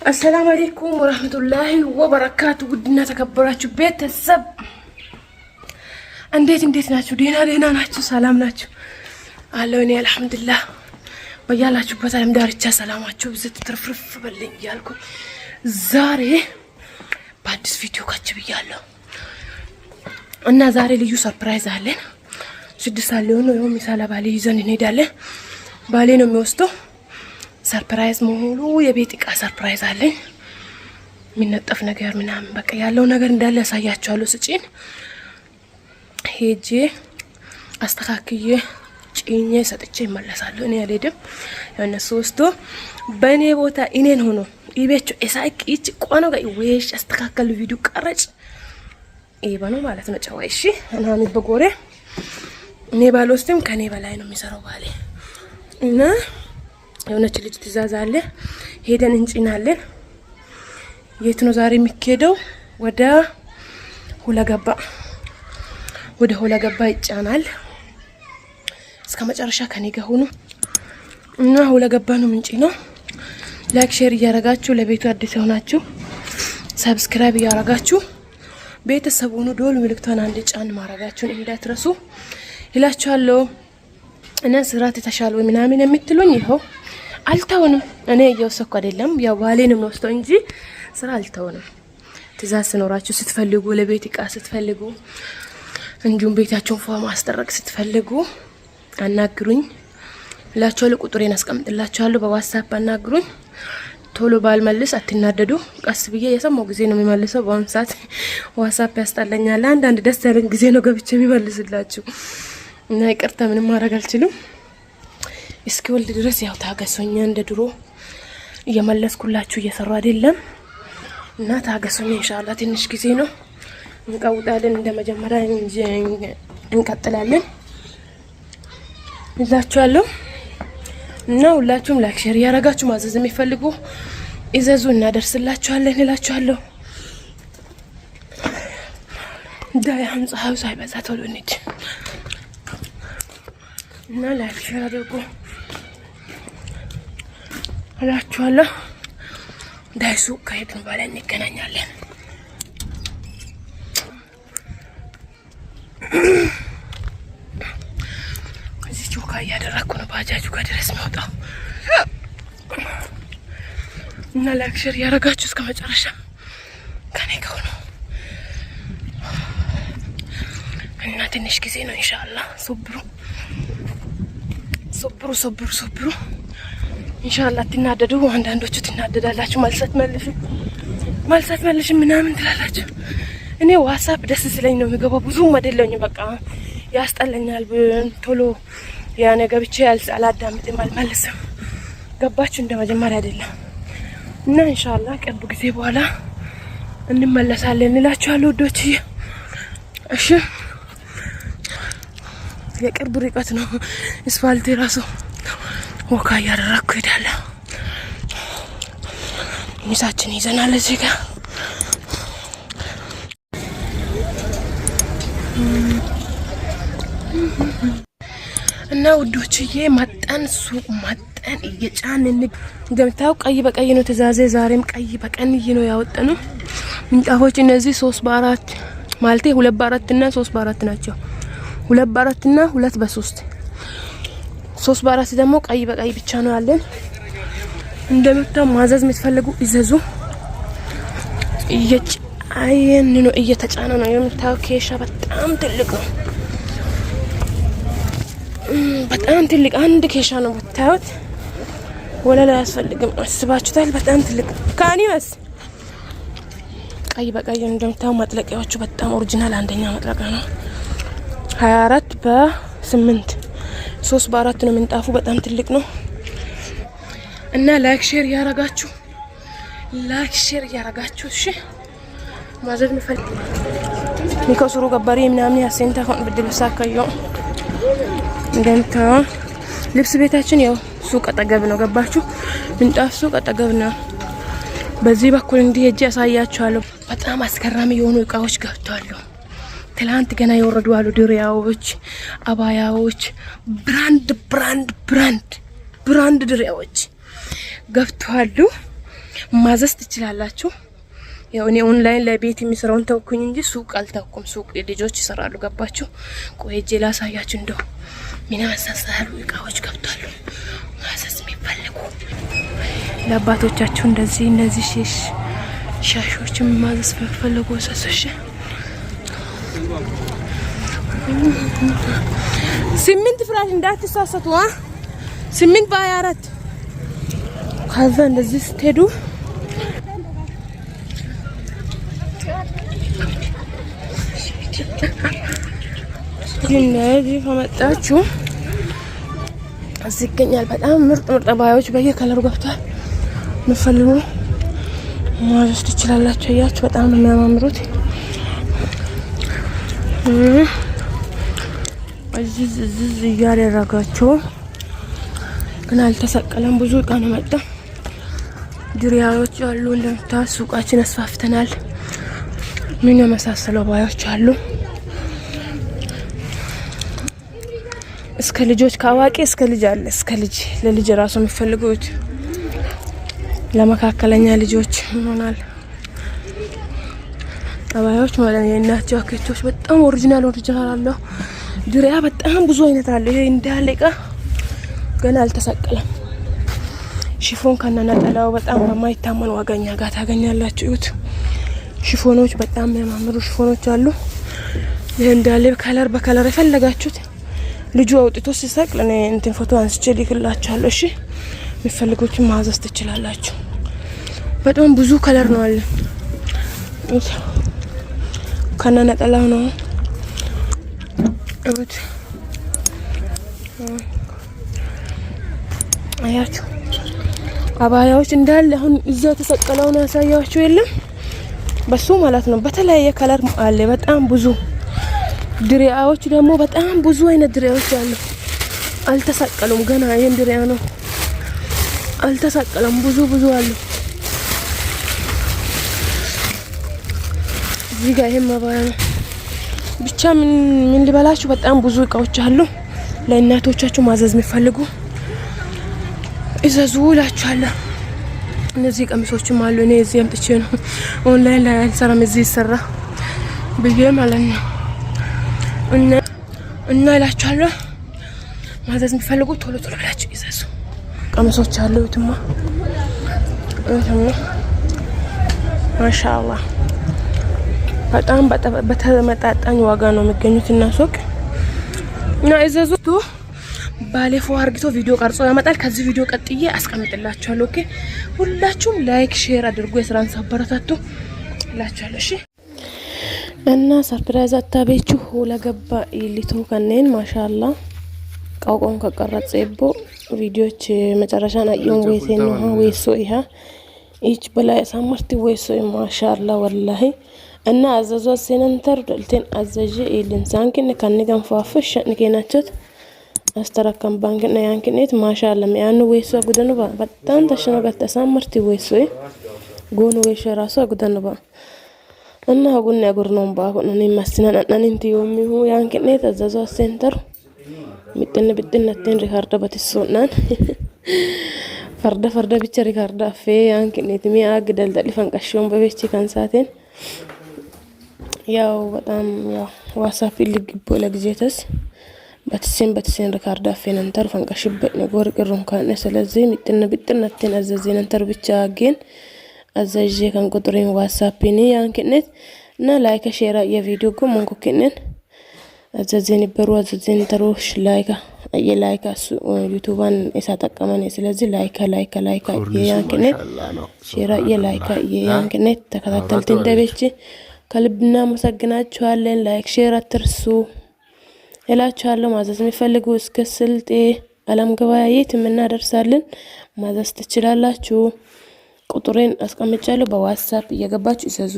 السلام عليكم ورحمة الله وبركاته. ودنا تكبراتشو بيت السب انديت ناتشو دينا ناتشو سلام ناتشو አለውኔ አልহামዱሊላህ በያላችሁበት ዓለም ዳርቻ ሰላማችሁ ብዝት ትርፍርፍ በልኝ ያልኩ ዛሬ በአዲስ ቪዲዮ ካች ብያለሁ እና ዛሬ ልዩ ሰርፕራይዝ አለን። 6 ሰዓት ሊሆን ነው ሚሳላ ባሌ ይዘን እንሄዳለን። ባሌ ነው የሚወስደው። ሰርፕራይዝ ሙሉ የቤት ዕቃ ሰርፕራይዝ አለኝ። የሚነጠፍ ነገር ምናምን በቃ ያለው ነገር እንዳለ ያሳያችኋለሁ። ስጪን ሄጄ አስተካክዬ ጭኜ ሰጥቼ ይመለሳሉ። እኔ አልሄድም። እነሱ ወስዶ በእኔ ቦታ እኔን ሆኖ ይቤቹ እሳይቅ ይጭ ቆኖ ጋር ወይሽ አስተካከሉ ቪዲዮ ቀረጭ ይባኑ ማለት ነው። ጫው እሺ እና በጎሬ እኔ ባልወስድም ከኔ በላይ ነው የሚሰራው ባሌ እና የሆነች ልጅ ትእዛዝ አለ። ሄደን እንጭናለን። የት ነው ዛሬ የሚሄደው? ወደ ሁለገባ ይጫናል። እስከ መጨረሻ ከኔ ጋር ሆኑ እና ሁለገባ ነው ምንጭ ነው። ላይክ ሼር እያረጋችሁ ለቤቱ አዲስ ሆናችሁ ሰብስክራይብ እያረጋችሁ ቤተሰቡን ዶል ምልክቷን አንድ ጫን ማረጋችሁን እንዳትረሱ ይላችኋለሁ። እና ስራት ተሻለው ምናምን የምትሉኝ ይሄው አልተውንም። እኔ እየወሰኩ አይደለም ያው ባሌንም ነው ወስደው እንጂ ስራ አልተውንም። ትእዛዝ ሲኖራችሁ ስትፈልጉ ለቤት ዕቃ ስትፈልጉ እንዲሁም ቤታችሁን ፏ ማስተረቅ ስትፈልጉ አናግሩኝ እላችኋለሁ። ቁጥሬን አስቀምጥላችኋለሁ። በዋትስአፕ አናግሩኝ። ቶሎ ባልመልስ አትናደዱ። ቀስ ብዬ የሰማው ጊዜ ነው የሚመልሰው። በአሁን ሰዓት ዋትስአፕ ያስጣለኛል። አንዳንድ ደስ ያለኝ ጊዜ ነው ገብቼ የሚመልስላችሁ እና ይቅርታ ምንም ማድረግ አልችልም። እስኪ ወልድ ድረስ ያው ታገሱኝ። እንደ ድሮ እየመለስኩላችሁ እየሰራ አይደለም እና ታገሱኝ። ኢንሻአላህ ትንሽ ጊዜ ነው እንቀውጣለን። እንደ መጀመሪያ እንቀጥላለን ይዛችኋለሁ እና ሁላችሁም ላይክ ሼር ያረጋችሁ ማዘዝ የሚፈልጉ ይዘዙ እናደርስላችኋለን እላችኋለሁ። ዳያም ፀሐዩ ሳይበዛ ቶሎ እንሂድ እና ላይክ ሼር አድርጉ እላችኋለሁ። ዳይሱ ከሄድን በኋላ እንገናኛለን። እዚህ ጆካ እያደረኩ ነው ባጃጁ ጋር ድረስ የሚወጣው እና ላይክ ሼር ያረጋችሁ እስከ መጨረሻ ከኔ ጋር ነው እና ትንሽ ጊዜ ነው ኢንሻአላህ። ሶብሩ ኢንሻአላህ። ትናደዱ አንዳንዶቹ ትናደዳላችሁ። መልሰት መልሽ ምናምን ትላላችሁ። እኔ ዋትስአፕ ደስ ስለኝ ነው የሚገባው። ብዙም አይደለኝ በቃ ያስጠለኛል። ቶሎ ያ ነገር ብቻ አላዳምጥም አልመልስም። ገባችሁ? እንደ መጀመሪያ አይደለም እና ኢንሻአላህ ቅርብ ጊዜ በኋላ እንመለሳለን እላችኋለሁ ውዶች። እሺ የቅርብ ርቀት ነው። አስፋልት ራሱ ወካ ያደረኩ ሄዳለሁ። ሚሳችን ይዘናል እዚህ ጋር እና ውዶችዬ መጣን። ሱቅ መጣን እየጫንን እንደምታው ቀይ በቀይ ነው ትእዛዜ። ዛሬም ቀይ በቀይ ነው ያወጣነው። ምንጣፎች እነዚህ 3 በ4 ማለቴ 2 በ4 እና 3 በ4 ናቸው። 2 በ4 እና 2 በ3 3 በ4 ደግሞ ቀይ በቀይ ብቻ ነው ያለን። እንደምታው ማዘዝ የምትፈልጉ ይዘዙ። እየጫን ነው እየተጫነ ነው የምታው። ኬሻ በጣም ትልቅ ነው። በጣም ትልቅ አንድ ኬሻ ነው ብታዩት። ወለላ ያስፈልግም አስባችሁታል። በጣም ትልቅ ካኒስ ቀይ በቀይ እንደምታው ማጥለቂያዎቹ በጣም ኦሪጂናል አንደኛ ማጥለቂያ ነው። 24 በ8 3 በ4 ነው ምንጣፉ። በጣም ትልቅ ነው እና ላይክ ሼር ያረጋችሁ እሺ። ማዘዝ ምፈልግ ሚኮስሩ ገባሪ ምናምን ያሰንታ ሆን በድልሳካዩ እንደምታው ልብስ ቤታችን ያው ሱቅ አጠገብ ነው። ገባችሁ? ምንጣፍ ሱቅ አጠገብ ነው። በዚህ በኩል እንዲህ ሄጄ ያሳያችኋለሁ። በጣም አስገራሚ የሆኑ እቃዎች ገብተዋል። ትላንት ገና የወረዱ አሉ። ድሪያዎች፣ አባያዎች፣ ብራንድ ድሪያዎች ገብተዋል። ማዘዝ ትችላላችሁ። ያው እኔ ኦንላይን ለቤት የሚሰራውን ተውኩኝ እንጂ ሱቅ አልተውኩም። ሱቅ ልጆች ይሰራሉ። ገባችሁ? ቆይ እጄ ላሳያችሁ። እንደው ምን ያሳሳሉ እቃዎች ገብታሉ። ማዘዝ የሚፈልጉ ለአባቶቻችሁ እንደዚህ እነዚህ ሻሾችን ማዘዝ ፈልጉ ሰሰሽ 8 ፍራሽ እንዳትሳሰቱ 8 በ24 ከዛ እንደዚህ ስትሄዱ እንደዚህ ከመጣችሁ እዚህ ይገኛል። በጣም ምርጥ አባያዎች በየከለሩ ገብቷል። ምፈልጉ ማዘዝ ትችላላችሁ። እያችሁ በጣም ነው የሚያማምሩት። እዚህ እያደረጋችሁ ግን አልተሰቀለም። ብዙ እቃ ነው መጣ። ዱሪያዎች አሉ። እንደምታዩት ሱቃችን አስፋፍተናል። ምን የመሳሰሉ አባያዎች አሉ። እስከ ልጆች ከአዋቂ እስከ ልጅ አለ። እስከ ልጅ ለልጅ ራሱ የሚፈልጉት ለመካከለኛ ልጆች ይሆናል። አባያዎች ማለት ነው። የእናት ጃኬቶች በጣም ኦሪጂናል አለው። ዱሪያ በጣም ብዙ አይነት አለ። ይሄ እንዳለ እቃ ገና አልተሰቀለም። ሽፎን ከነነጠላው በጣም በማይታመን ዋጋኛ ጋር ታገኛላችሁ። እዩት። ሽፎኖች በጣም የሚያማምሩ ሽፎኖች አሉ። ይሄ እንዳለ ከለር በከለር የፈለጋችሁት ልጁ አውጥቶ ሲሰቅል እኔ እንትን ፎቶ አንስቼ ልክላችኋለሁ። እሺ የሚፈልጉትን ማዘዝ ትችላላችሁ። በጣም ብዙ ከለር ነው አለ። ከነነጠላው ነው። እዩት። አያችሁ አባያዎች እንዳለ አሁን እዛ ተሰቀለውን ያሳያችሁ የለም በሱ ማለት ነው። በተለያየ ከለር አለ። በጣም ብዙ ድሪያዎች ደግሞ በጣም ብዙ አይነት ድሪያዎች አሉ። አልተሰቀሉም ገና። ይሄን ድሪያ ነው አልተሰቀለም። ብዙ አሉ። እዚህ ጋር ይሄን ማባያ ነው። ብቻ ምን ልበላችሁ በጣም ብዙ እቃዎች አሉ። ለእናቶቻችሁ ማዘዝ የሚፈልጉ እዘዙ እላችኋለሁ። እነዚህ ቀሚሶችም አሉ። እኔ እዚህ አምጥቼ ነው ኦንላይን ላይ አልሰራም። እዚህ ይሰራ ብዬ ማለት ነው። እና እላችኋለሁ ማዘዝ የሚፈልጉ ቶሎ ብላችሁ ይዘዙ። ቀሚሶች አሉ። እዩትማ ማሻአላህ በጣም በተመጣጣኝ ዋጋ ነው የሚገኙት እና ሱቅ እና ይዘዙት። ባለፈው አርግቶ ቪዲዮ ቀርጾ ያመጣል። ከዚህ ቪዲዮ ቀጥዬ አስቀምጥላችኋለሁ። ኦኬ ሁላችሁም ላይክ ሼር አድርጉ። የስራን ሳበረታቱ እላችኋለሁ። እሺ እና ሰርፕራይዝ አታቤችሁ ለገባ ኢሊቶ ከነን ማሻአላ ቃውቆን ከቀረጸይቦ ቪዲዮች መጨረሻን አየውን ወይሴን ነው ወይሶ ይሃ እቺ በላይ ሳምርት ወይሶ ማሻአላ ወላሂ እና አዘዞ ሰነንተር ደልቴን አዘጀ ኢልንሳንኪን ከነገን ፋፍሽ ንከናቸት አስተራከም ባንክ ነው ያንኪኔት ማሻአላ ያኑ ወይሶ ጉደኑ በጣም ተሽኖ ገተሳምርት ወይሶ ጎኑ ወይሶ ራሱ ጉደኑ እና ጉን ያጉር ነው ባሁ ነው ማስናና ነንንቲ የሚሁ ያንኪኔት አዘዞ ሴንተር ሚጥነ ብጥነቴን ሪካርዶ በትሶናን ፈርደ ብቻ ሪካርዶ አፌ ያንኪኔት ሚያግ ደልደል ፈንቀሽውን በቤቺ ካንሳቴን ያው በጣም ያው ዋትስአፕ ልግቦ ለግዜተስ በትሴን ሪካርዶ አፌን እንተር ፈንቀሽበት ነገር ቅሩን ካነ ስለዚህ ሚጥነ ብጥነቴን አዘዘን እንተር ብቻ ግን አዘዤ ካን ቁጥሬን ዋትስአፕ ኒ ያንኪኔት እና ላይክ ሼር የቪዲዮ ጎ መንኮከነን አዘዘን ይበሩ አዘዘን ተሮሽ ላይክ ዩቲዩባን እሳጠቀመን ስለዚህ ላይክ ያንኪኔት ሼር ያንኪኔት ተከታተልትን ደበች ከልብና መሰግናችኋለን። ላይክ ሼር አትርሱ እላችኋለሁ። ማዘዝ የሚፈልጉ እስከ ስልጤ አለም ገበያየት እናደርሳለን። ማዘዝ ትችላላችሁ። ቁጥሬን አስቀምጫለሁ። በዋትስአፕ እየገባችሁ ይዘዙ።